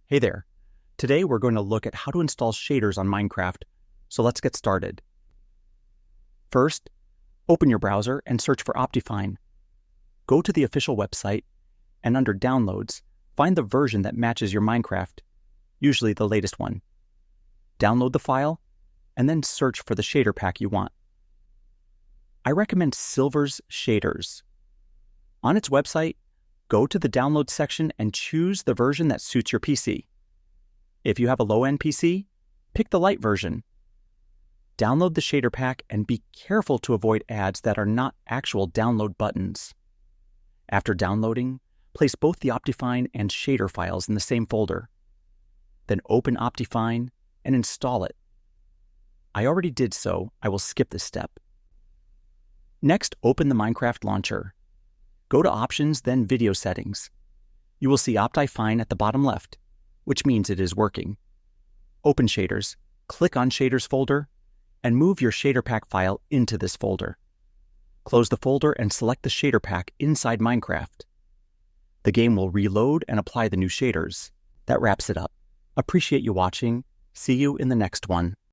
Hey there. Today we're going to look at how to install shaders on Minecraft, so let's get started. First, open your browser and search for Optifine. Go to the official website, and under Downloads, find the version that matches your Minecraft, usually the latest one. Download the file, and then search for the shader pack you want. I recommend Silver's Shaders. On its website, go to the Download section and choose the version that suits your PC. If you have a low-end PC, pick the light version. Download the shader pack and be careful to avoid ads that are not actual download buttons. After downloading, place both the Optifine and shader files in the same folder. Then open Optifine and install it. I already did so, I will skip this step. Next, open the Minecraft launcher. Go to Options, then Video Settings. You will see Optifine at the bottom left, which means it is working. Open Shaders, click on Shaders folder, and move your shader pack file into this folder. Close the folder and select the shader pack inside Minecraft. The game will reload and apply the new shaders. That wraps it up. Appreciate you watching. See you in the next one.